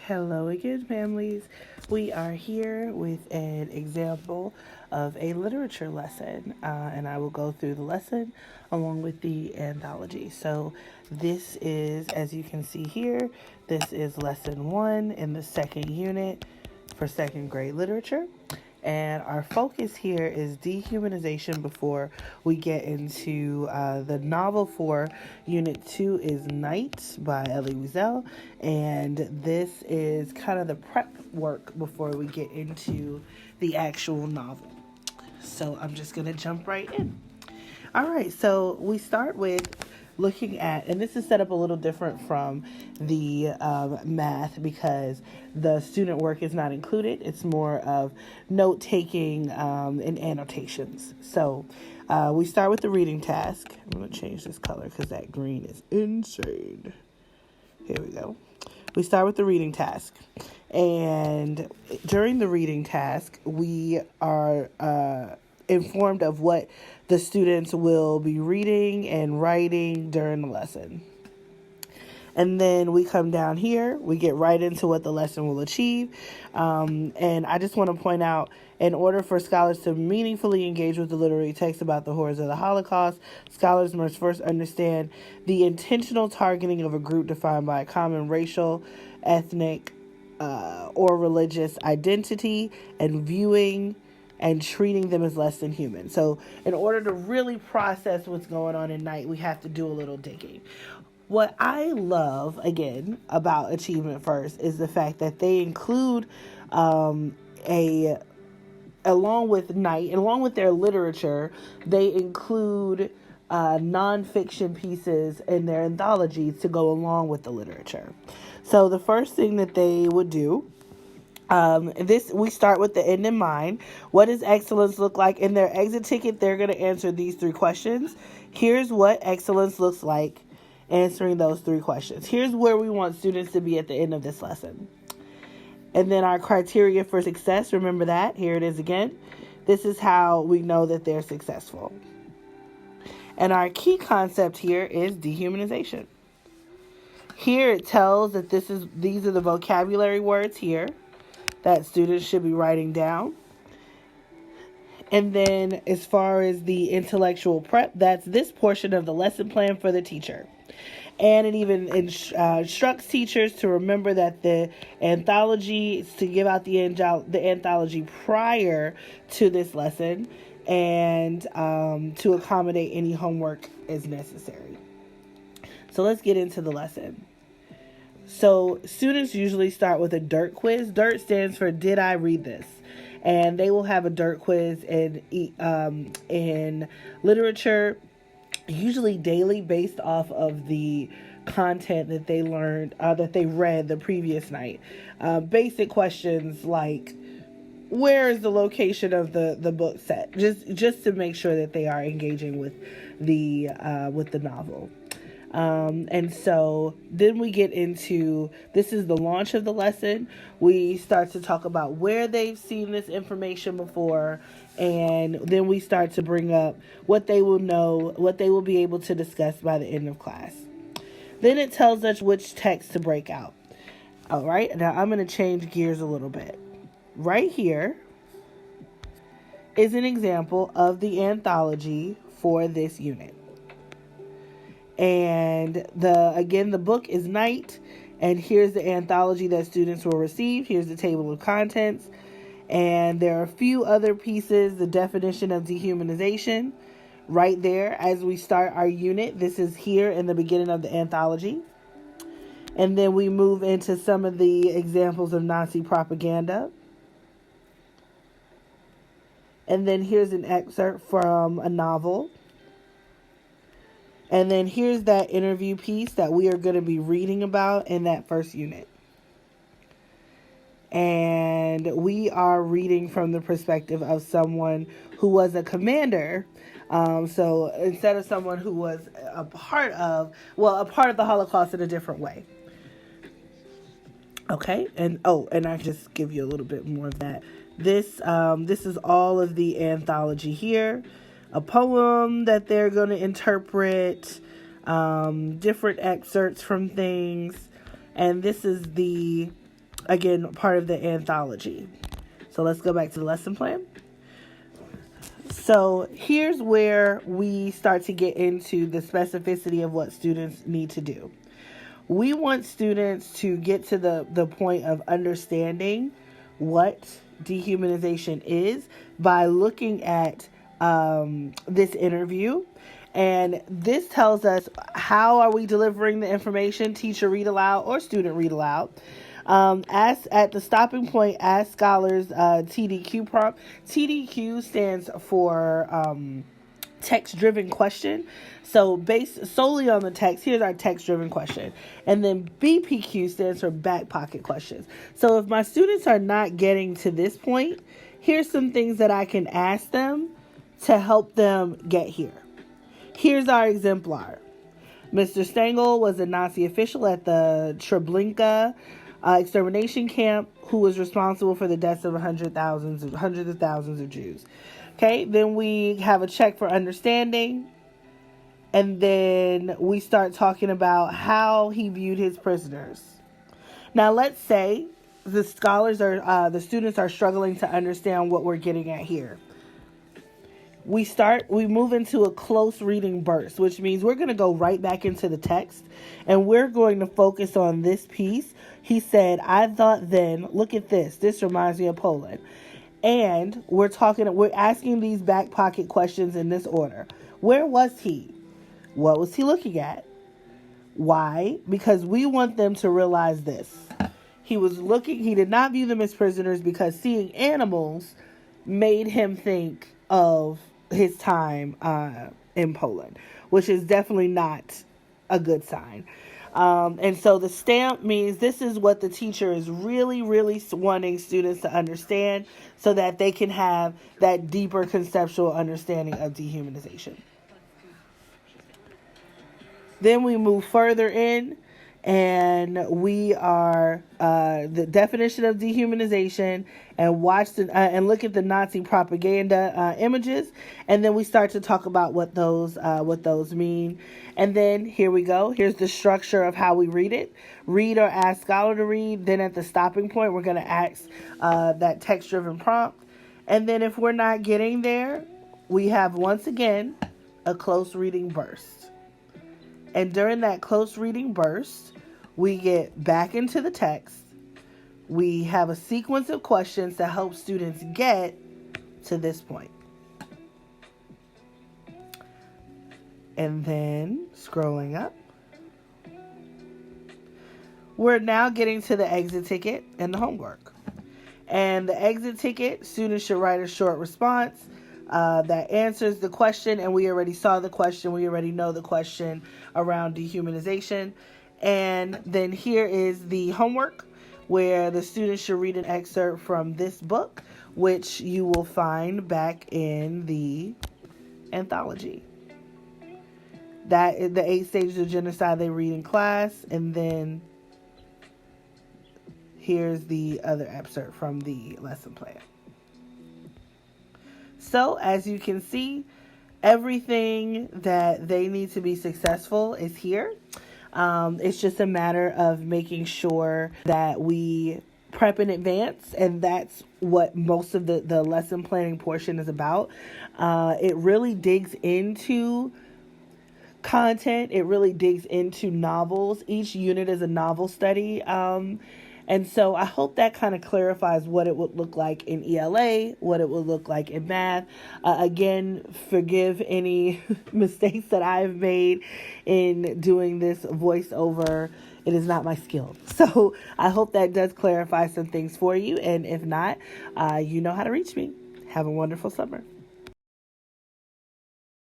Hello again, families. We are here with an example of a literature lesson, and I will go through the lesson along with the anthology. So, this is, as you can see here, this is lesson 1 in the second unit for second grade literature. And our focus here is dehumanization before we get into the novel for Unit 2 is Night by Elie Wiesel. And this is kind of the prep work before we get into the actual novel. So I'm just going to jump right in. All right, so we start with looking at, and this is set up a little different from the math because the student work is not included. It's more of note taking and annotations. So we start with the reading task. I'm going to change this color because that green is insane. Here we go. We start with the reading task. And during the reading task, we are informed of what the students will be reading and writing during the lesson. And then we come down here, we get right into what the lesson will achieve. And I just want to point out, in order for scholars to meaningfully engage with the literary text about the horrors of the Holocaust, scholars must first understand the intentional targeting of a group defined by a common racial, ethnic, or religious identity, and viewing and treating them as less than human. So in order to really process what's going on in Night, we have to do a little digging. What I love, again, about Achievement First is the fact that they include along with Night, along with their literature, they include nonfiction pieces in their anthology to go along with the literature. So the first thing that they would do, we start with the end in mind. What does excellence look like? In their exit ticket, they're going to answer these 3 questions. Here's what excellence looks like, answering those 3 questions. Here's where we want students to be at the end of this lesson. And then our criteria for success, remember that. Here it is again. This is how we know that they're successful. And our key concept here is dehumanization. Here it tells that these are the vocabulary words here that students should be writing down. And then as far as the intellectual prep, that's this portion of the lesson plan for the teacher. And it even instructs teachers to remember that the anthology is to give out the anthology prior to this lesson and to accommodate any homework as necessary. So let's get into the lesson. So students usually start with a DIRT quiz. DIRT stands for Did I Read This? And they will have a DIRT quiz in literature, usually daily, based off of the content that they learned, that they read the previous night. Basic questions like, where is the location of the book set? Just to make sure that they are engaging with the novel. And so then we get into, this is the launch of the lesson. We start to talk about where they've seen this information before, and then we start to bring up what they will know, what they will be able to discuss by the end of class. Then it tells us which text to break out. All right, now I'm going to change gears a little bit. Right here is an example of the anthology for this unit. And the book is Night, and here's the anthology that students will receive. Here's the table of contents, and there are a few other pieces. The definition of dehumanization right there as we start our unit. This is here in the beginning of the anthology. And then we move into some of the examples of Nazi propaganda. And then here's an excerpt from a novel. And then here's that interview piece that we are going to be reading about in that first unit. And we are reading from the perspective of someone who was a commander. So instead of someone who was a part of the Holocaust in a different way. Okay, and I just give you a little bit more of that. This is all of the anthology here. A poem that they're going to interpret, different excerpts from things, and this is the again, part of the anthology. So let's go back to the lesson plan. So here's where we start to get into the specificity of what students need to do. We want students to get to the point of understanding what dehumanization is by looking at this interview. And this tells us how are we delivering the information, teacher read aloud or student read aloud. As at the stopping point, ask scholars TDQ prompt. TDQ stands for text-driven question. So based solely on the text, here's our text-driven question. And then BPQ stands for back pocket questions. So if my students are not getting to this point, here's some things that I can ask them to help them get here. Here's our exemplar. Mr. Stengel was a Nazi official at the Treblinka extermination camp who was responsible for the deaths of hundreds of thousands of Jews. Okay, then we have a check for understanding, and then we start talking about how he viewed his prisoners. Now, let's say the students are struggling to understand what we're getting at here. We move into a close reading burst, which means we're going to go right back into the text, and we're going to focus on this piece. He said, I thought then, look at this. This reminds me of Poland. And we're asking these back pocket questions in this order. Where was he? What was he looking at? Why? Because we want them to realize this. He did not view them as prisoners because seeing animals made him think of his time in Poland, which is definitely not a good sign. And so the stamp means this is what the teacher is really, really wanting students to understand so that they can have that deeper conceptual understanding of dehumanization. Then we move further in, and we are the definition of dehumanization, and and look at the Nazi propaganda images, and then we start to talk about what those mean. And then here we go. Here's the structure of how we read it. Read or ask scholar to read. Then at the stopping point, we're going to ask that text-driven prompt. And then if we're not getting there, we have once again a close reading burst. And during that close reading burst, we get back into the text. We have a sequence of questions to help students get to this point. And then scrolling up, we're now getting to the exit ticket and the homework. And the exit ticket, students should write a short response that answers the question. And we already saw the question. We already know the question around dehumanization. And then here is the homework, where the students should read an excerpt from this book, which you will find back in the anthology. That is the 8 stages of genocide they read in class. And then here's the other excerpt from the lesson plan. So as you can see, everything that they need to be successful is here. It's just a matter of making sure that we prep in advance, and that's what most of the lesson planning portion is about. It really digs into content. It really digs into novels. Each unit is a novel study. And so I hope that kind of clarifies what it would look like in ELA, what it would look like in math. Again, forgive any mistakes that I've made in doing this voiceover. It is not my skill. So I hope that does clarify some things for you. And if not, you know how to reach me. Have a wonderful summer.